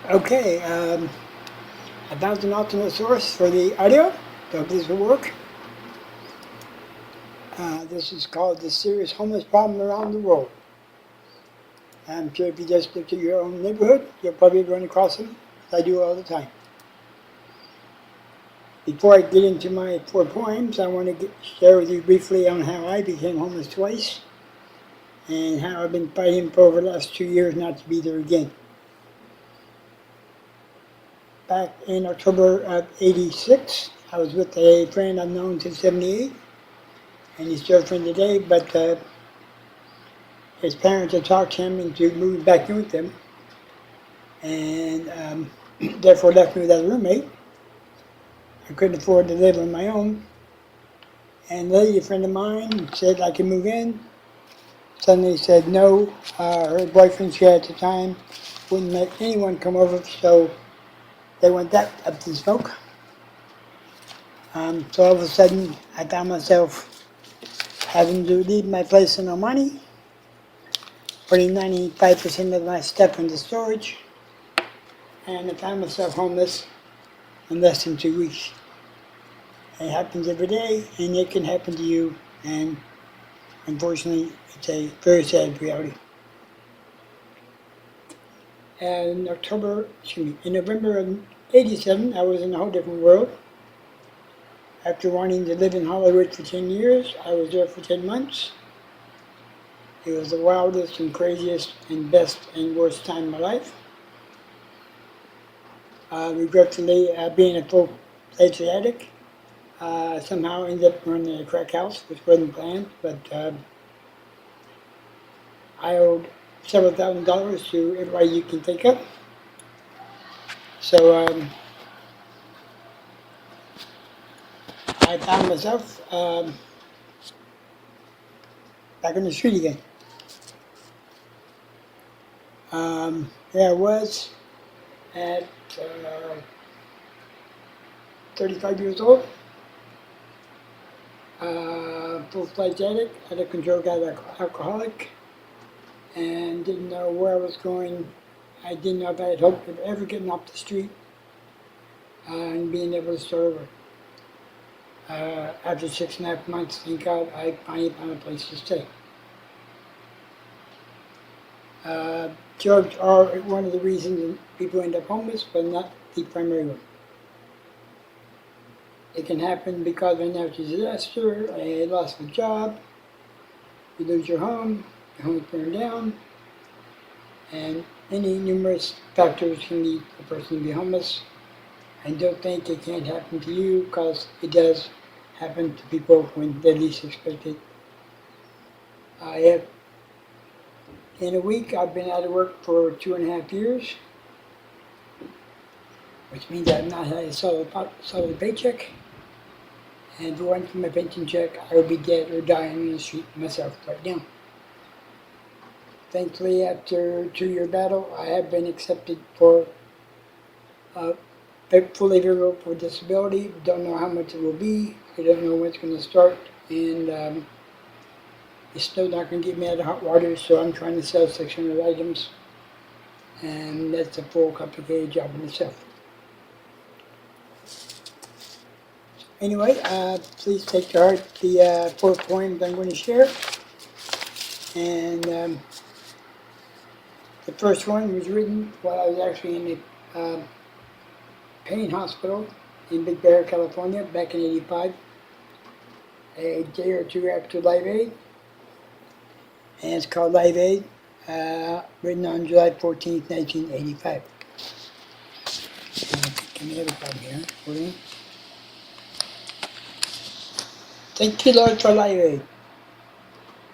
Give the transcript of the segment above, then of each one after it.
Okay, I found an alternate source for the audio. Hope this will work. This is called The Serious Homeless Problem Around the World. I'm sure if you just look at your own neighborhood, you'll probably run across them. I do all the time. Before I get into my 4 poems, I want to share with you briefly on how I became homeless twice and how I've been fighting for over the last 2 years not to be there again. Back in October of '86, I was with a friend I've known since '78, and he's still a friend today, but his parents had talked him into moving back in with them, and therefore left me without a roommate. I couldn't afford to live on my own, and Lily, a friend of mine, said I could move in. Suddenly said no. Her boyfriend she had at the time wouldn't let anyone come over, so they went that up to smoke. So all of a sudden, I found myself having to leave my place in no money, putting 95% of my stuff into storage, and I found myself homeless in less than 2 weeks. It happens every day, and it can happen to you, and unfortunately, it's a very sad reality. And in November of '87, I was in a whole different world. After wanting to live in Hollywood for 10 years, I was there for 10 months. It was the wildest and craziest and best and worst time of my life. Regretfully, being a full-fledged addict, somehow ended up running a crack house, which wasn't planned, but I owed several $1,000s to everybody you can think of. So I found myself back on the street again. There I was at 35 years old, full-fledged addict, out of control, got alcoholic, and didn't know where I was going. I didn't know if I had hope of ever getting off the street and being able to start over. After 6.5 months, thank God, I finally found a place to stay. Drugs are one of the reasons people end up homeless, but not the primary one. It can happen because of a natural disaster, a loss of a job, you lose your home is burned down, and many numerous factors can lead a person to be homeless. And don't think it can't happen to you, because it does happen to people when they least expect it. In a week, I've been out of work for 2.5 years, which means I've not had a solid paycheck. And if it wasn't for my pension check, I would be dead or dying on the street myself right now. Thankfully, after a 2-year battle, I have been accepted for fully eligible for disability. Don't know how much it will be. I don't know when it's going to start, and it's still not going to get me out of hot water, so I'm trying to sell 600 items, and that's a full complicated job in itself. Anyway, please take to heart the 4 poems I'm going to share. And the first one was written while I was actually in a pain hospital in Big Bear, California, back in '85, a day or two after Live Aid. And it's called Live Aid, written on July 14th, 1985. Can we have a problem here? Hold on. Thank you, Lord, for Live Aid.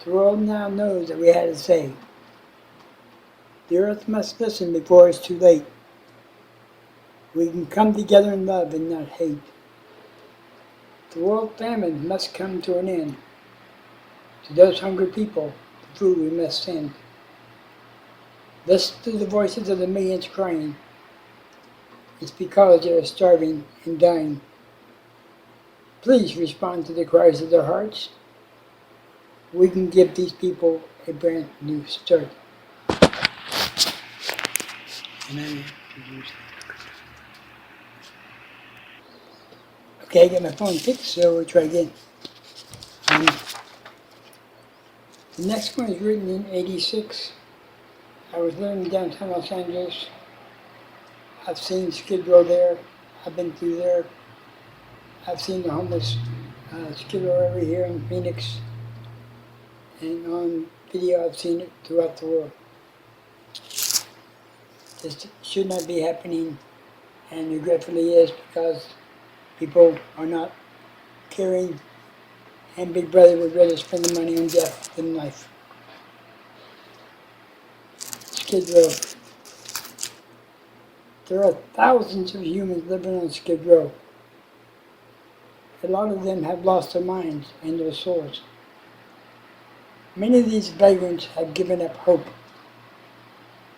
The world now knows that we had a say. The earth must listen before it's too late. We can come together in love and not hate. The world famine must come to an end. To those hungry people, the food we must send. Listen to the voices of the millions crying. It's because they are starving and dying. Please respond to the cries of their hearts. We can give these people a brand new start. Amen. Okay, I got my phone fixed, so we'll try again. The next one is written in '86. I was living in downtown Los Angeles. I've seen Skid Row there. I've been through there. I've seen the homeless Skid Row over here in Phoenix. And on video, I've seen it throughout the world. This should not be happening, and regretfully is, because people are not caring, and Big Brother would rather spend the money on death than life. Skid Row. There are thousands of humans living on Skid Row. A lot of them have lost their minds and their souls. Many of these vagrants have given up hope.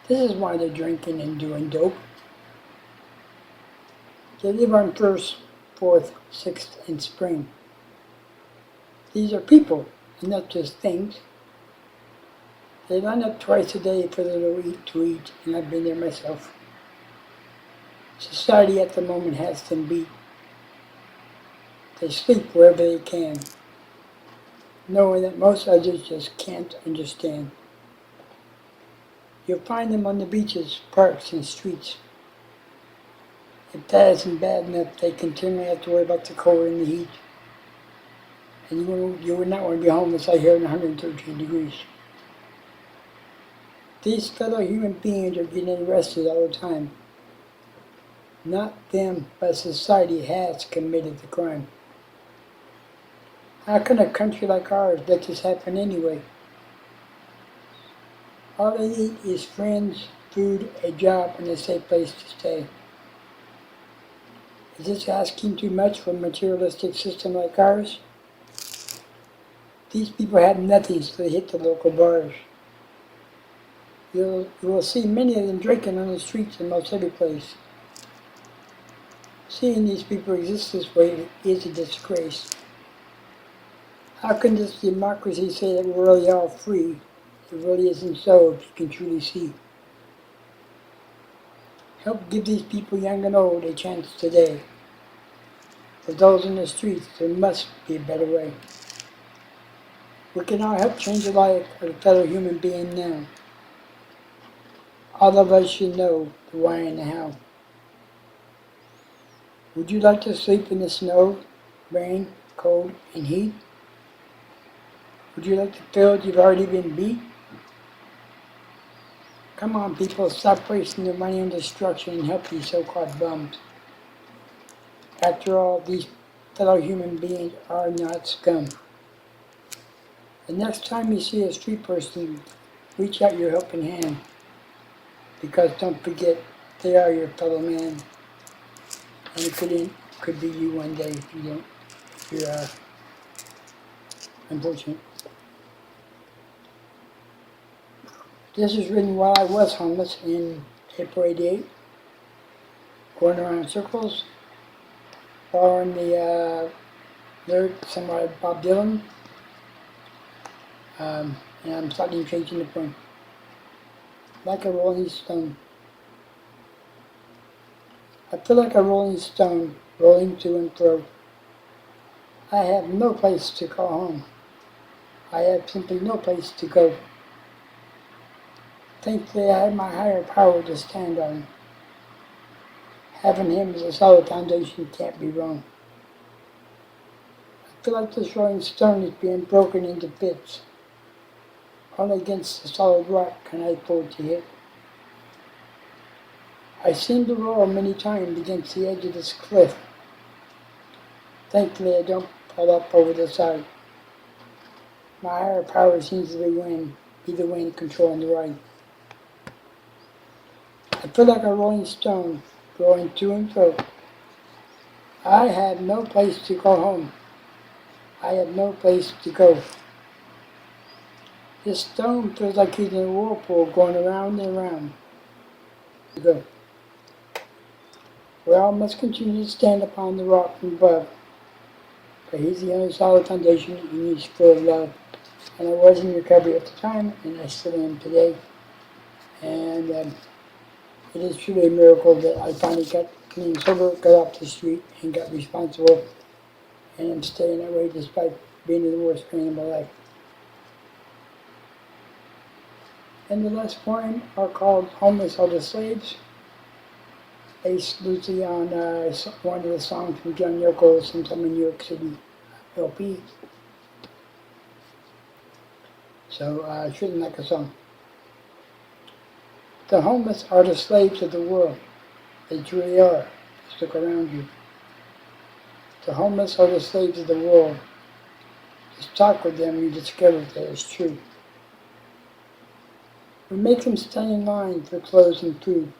This is why they're drinking and doing dope. They live on 1st, 4th, 6th, and Spring. These are people, and not just things. They line up twice a day for their little to eat, and I've been there myself. Society at the moment has them beat. They sleep wherever they can, knowing that most others just can't understand. You'll find them on the beaches, parks, and streets. If that isn't bad enough, they continually have to worry about the cold and the heat. And you would not want to be homeless out here in 113 degrees. These fellow human beings are getting arrested all the time. Not them, but society has committed the crime. How can a country like ours let this happen anyway? All they need is friends, food, a job, and a safe place to stay. Is this asking too much for a materialistic system like ours? These people have nothing, so they hit the local bars. You will see many of them drinking on the streets in most every place. Seeing these people exist this way is a disgrace. How can this democracy say that we're really all free? It really isn't so, if you can truly see. Help give these people, young and old, a chance today. For those in the streets, there must be a better way. We can all help change the life of a fellow human being now. All of us should know the why and the how. Would you like to sleep in the snow, rain, cold, and heat? Would you like to feel that you've already been beat? Come on, people, stop wasting your money on destruction and help these so-called bums. After all, these fellow human beings are not scum. The next time you see a street person, reach out your helping hand. Because don't forget, they are your fellow man. And it could be you one day if you don't, if you're unfortunate. This was written while I was homeless in April '88, going around in circles, following the lyric somewhat of Bob Dylan, and I'm slightly changing the point. Like a rolling stone. I feel like a rolling stone, rolling to and fro. I have no place to call home. I have simply no place to go. Thankfully, I have my higher power to stand on. Having him as a solid foundation can't be wrong. I feel like this rolling stone is being broken into bits. Only against the solid rock can I afford to hit. I seem to roll many times against the edge of this cliff. Thankfully, I don't fall up over the side. My higher power seems to be the wind controlling the ride. I feel like a rolling stone, going to and fro. I have no place to call home. I have no place to go. This stone feels like he's in a whirlpool going around and around. To go. We all must continue to stand upon the rock from above. But he's the only solid foundation that you need full of love. And I was in recovery at the time, and I still am today. And It is truly a miracle that I finally got clean sober, got off the street, and got responsible, and I'm staying that way despite being in the worst pain of my life. And the last poem are called Homeless Are the Slaves, based loosely on one of the songs from John Yoko, sometime in New York City LP. So it's written like a song. The homeless are the slaves of the world. They truly are. Just look around you. The homeless are the slaves of the world. Just talk with them and you discover that it's true. We make them stand in line for clothes and food.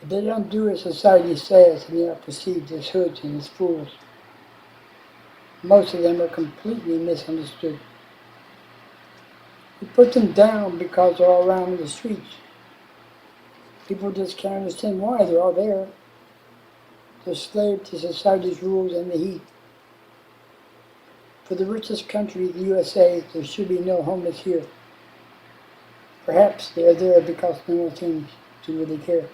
If they don't do as society says, then they are perceived as hoods and as fools. Most of them are completely misunderstood. We put them down because they're all around in the streets. People just can't understand why they're all there. They're slaves to society's rules and the heat. For the richest country, the USA, there should be no homeless here. Perhaps they are there because no one seems to really care.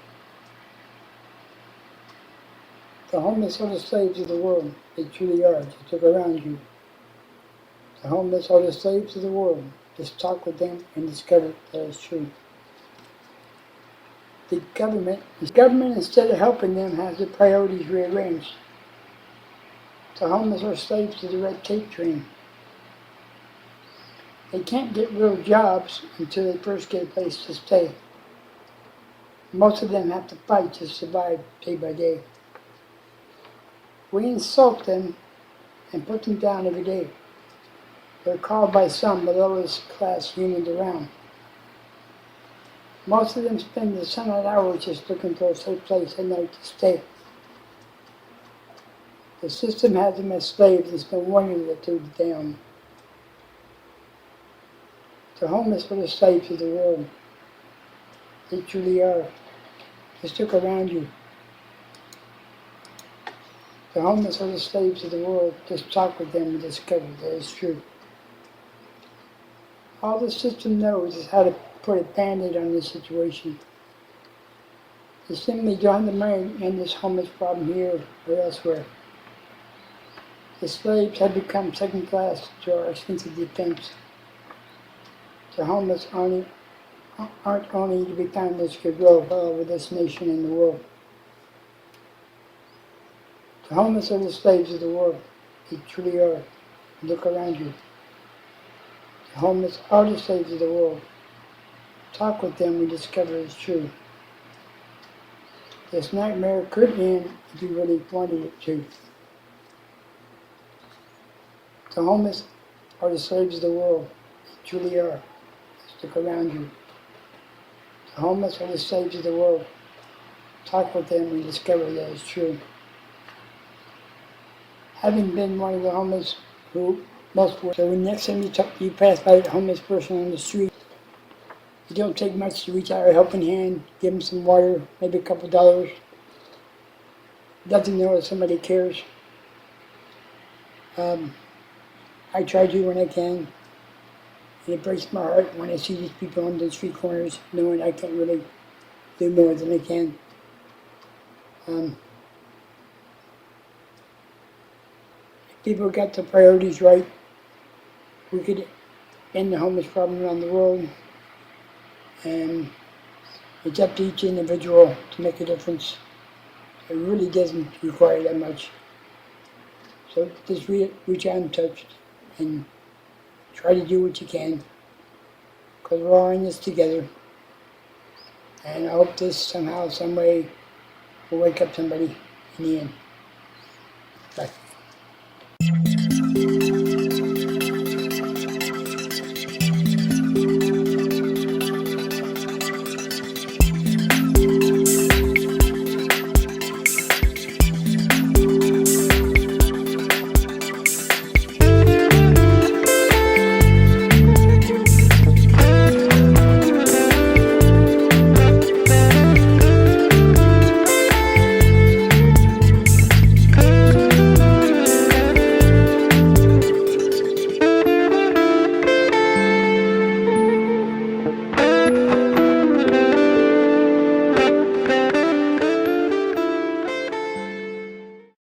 The homeless are the slaves of the world. They truly are. Just look around you. The homeless are the slaves of the world. Just talk with them and discover that it's true. The government, instead of helping them, has their priorities rearranged. The homeless are slaves to the red tape train. They can't get real jobs until they first get a place to stay. Most of them have to fight to survive day by day. We insult them and put them down every day. They're called by some the lowest class humans around. Most of them spend the sunlight hours just looking for a safe place at night to stay. The system has them as slaves. It's no wonder that they're down. The homeless are the slaves of the world. They truly are. Just look around you. The homeless are the slaves of the world. Just talk with them and discover that it's true. All the system knows is how to put a band-aid on this situation. They simply don't have the money to end this homeless problem here or elsewhere. The slaves have become second class to our expensive defense. The homeless aren't only to be found as could grow all over this nation and the world. The homeless are the slaves of the world. They truly are. Look around you. The homeless are the slaves of the world. Talk with them and discover it's true. This nightmare could end if you really wanted it to. The homeless are the slaves of the world. They truly are. Just look around you. The homeless are the slaves of the world. Talk with them and discover that it's true. Having been one of the homeless who most were, so when next time you pass by a homeless person on the street, it don't take much to reach out a helping hand, give them some water, maybe a couple dollars. Let them know that somebody cares. I try to when I can. And it breaks my heart when I see these people on the street corners, knowing I can't really do more than I can. If people got the priorities right, we could end the homeless problem around the world. And it's up to each individual to make a difference. It really doesn't require that much. So just reach out and touch and try to do what you can, because we're all in this together. And I hope this somehow, some way, will wake up somebody in the end. Bye.